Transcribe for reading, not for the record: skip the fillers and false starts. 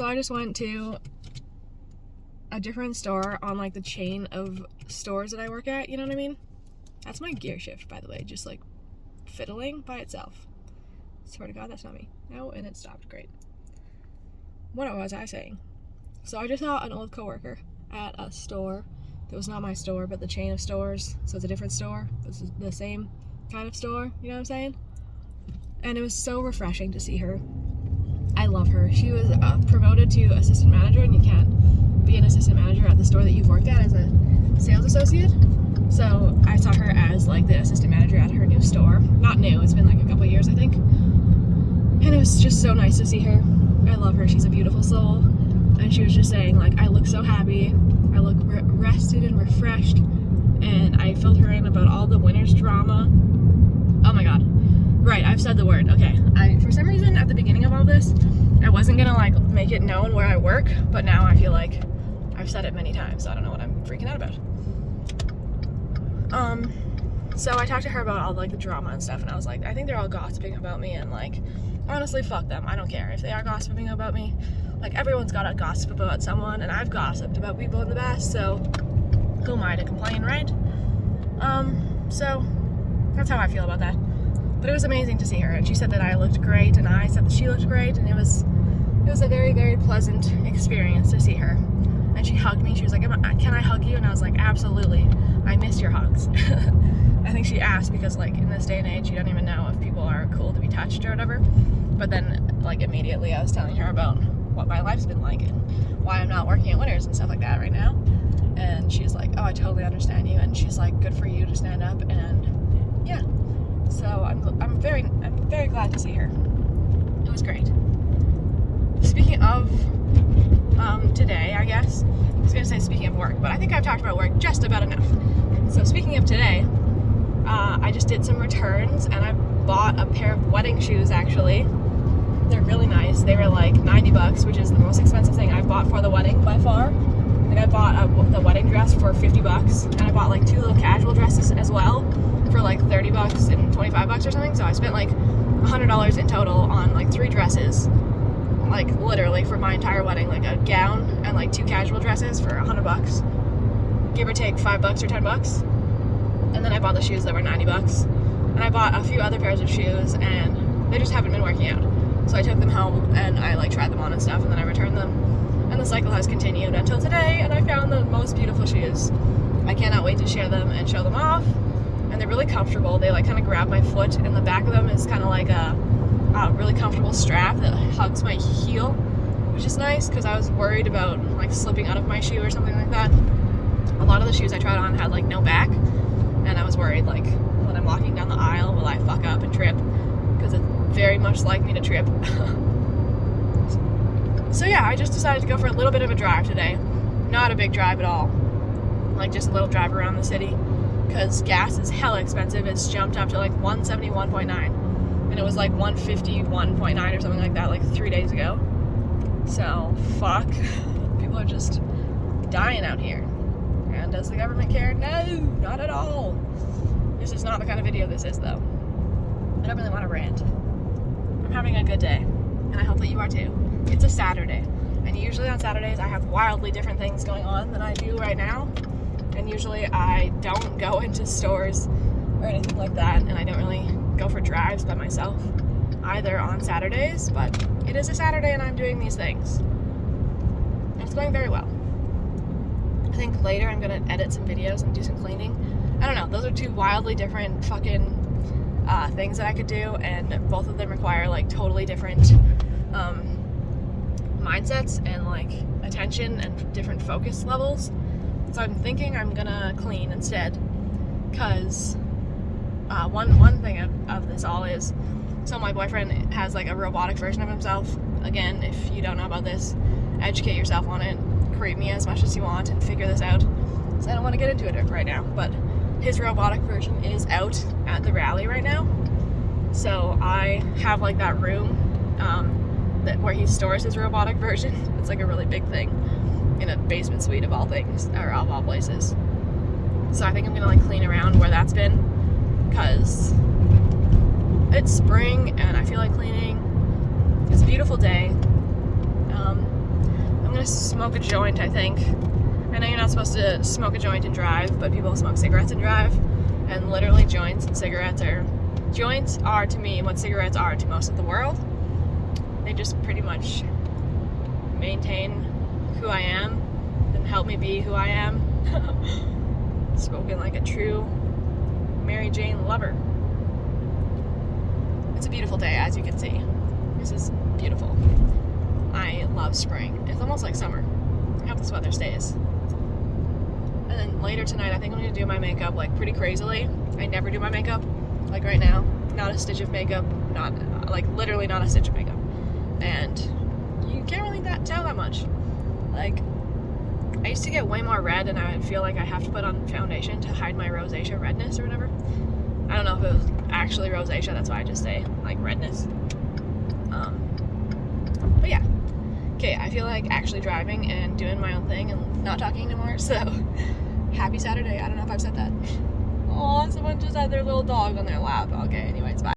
So I just went to a different store on like the chain of stores that I work at, you know what I mean? That's my gear shift, by the way, just like fiddling by itself. Swear to God, that's not me. No, and it stopped. Great. What was I saying? So I just saw an old coworker at a store that was not my store, but the chain of stores. So it's a different store. This is the same kind of store, you know what I'm saying? And it was so refreshing to see her. I love her. She was promoted to assistant manager, and you can't be an assistant manager at the store that you've worked at as a sales associate. So I saw her as like the assistant manager at her new store. Not new, it's been like a couple of years, I think. And it was just so nice to see her. I love her. She's a beautiful soul. And she was just saying, like, I look so happy. I look rested and refreshed. And I filled her in about all the winter's drama. Oh my God. Right, I've said the word. Okay. For some reason, at the beginning of all this, I wasn't gonna like make it known where I work, but now I feel like I've said it many times, so I don't know what I'm freaking out about. So I talked to her about all like the drama and stuff, and I was like, I think they're all gossiping about me, and like, honestly, fuck them. I don't care if they are gossiping about me. Like, everyone's gotta gossip about someone, and I've gossiped about people in the past, so who am I to complain, right? So that's how I feel about that. But it was amazing to see her, and she said that I looked great, and I said that she looked great, and it was a very, very pleasant experience to see her. And she hugged me. She was like, can I hug you? And I was like, absolutely. I miss your hugs. I think she asked because, like, in this day and age, you don't even know if people are cool to be touched or whatever. But then, like, immediately I was telling her about what my life's been like and why I'm not working at Winners and stuff like that right now. And she's like, oh, I totally understand you. And she's like, good for you to stand up. And yeah. So I'm very glad to see her. It was great. Speaking of today, I guess I was gonna say speaking of work, but I think I've talked about work just about enough. So speaking of today, I just did some returns, and I bought a pair of wedding shoes. Actually, they're really nice. They were like $90, which is the most expensive thing I've bought for the wedding by far. Like, I bought the wedding dress for $50, and I bought like 2 little casual dresses as well for like $30 and $25 or something. So I spent like $100 in total on like 3 dresses, like literally for my entire wedding, like a gown and like 2 casual dresses for $100, give or take $5 or $10. And then I bought the shoes that were $90, and I bought a few other pairs of shoes, and they just haven't been working out. So I took them home and I like tried them on and stuff, and then I returned them. And the cycle has continued until today, and I found the most beautiful shoes. I cannot wait to share them and show them off. And they're really comfortable. They like kind of grab my foot, and the back of them is kind of like a really comfortable strap that hugs my heel, which is nice because I was worried about like slipping out of my shoe or something like that. A lot of the shoes I tried on had like no back, and I was worried like when I'm walking down the aisle, will I fuck up and trip? Because it's very much like me to trip. So yeah, I just decided to go for a little bit of a drive today. Not a big drive at all, like just a little drive around the city, because gas is hella expensive. It's jumped up to like $171.9, and it was like $151.9 or something like that like 3 days ago. So fuck, people are just dying out here. And does the government care? No, not at all. This is not the kind of video this is, though. I don't really want to rant. I'm having a good day, and I hope that you are too. It's a Saturday, and usually on Saturdays I have wildly different things going on than I do right now, and usually I don't go into stores or anything like that, and I don't really go for drives by myself either on Saturdays, but it is a Saturday and I'm doing these things, and it's going very well. I think later I'm going to edit some videos and do some cleaning. I don't know, those are 2 wildly different fucking things that I could do, and both of them require like totally different mindsets and like attention and different focus levels. So I'm thinking I'm gonna clean instead, because one thing of this all is, so my boyfriend has like a robotic version of himself. Again, if you don't know about this, educate yourself on it, create me as much as you want and figure this out, so I don't want to get into it right now, but his robotic version is out at the rally right now. So I have like that room where he stores his robotic version. It's like a really big thing in a basement suite of all things, or of all places. So I think I'm gonna like clean around where that's been, because it's spring and I feel like cleaning. It's a beautiful day. I'm gonna smoke a joint, I think. I know you're not supposed to smoke a joint and drive, but people smoke cigarettes and drive. And literally joints and cigarettes are to me what cigarettes are to most of the world. They just pretty much maintain who I am and help me be who I am. Spoken like a true Mary Jane lover. It's a beautiful day, as you can see. This is beautiful. I love spring. It's almost like summer. I hope this weather stays. And then later tonight, I think I'm gonna do my makeup like pretty crazily. I never do my makeup like right now. Not a stitch of makeup. Not like literally not a stitch of makeup. And you can't really tell that much. Like, I used to get way more red, and I would feel like I have to put on foundation to hide my rosacea redness or whatever. I don't know if it was actually rosacea, that's why I just say like redness. But yeah. Okay, I feel like actually driving and doing my own thing and not talking anymore, so happy Saturday. I don't know if I've said that. Oh, someone just had their little dog on their lap. Okay, anyways, bye.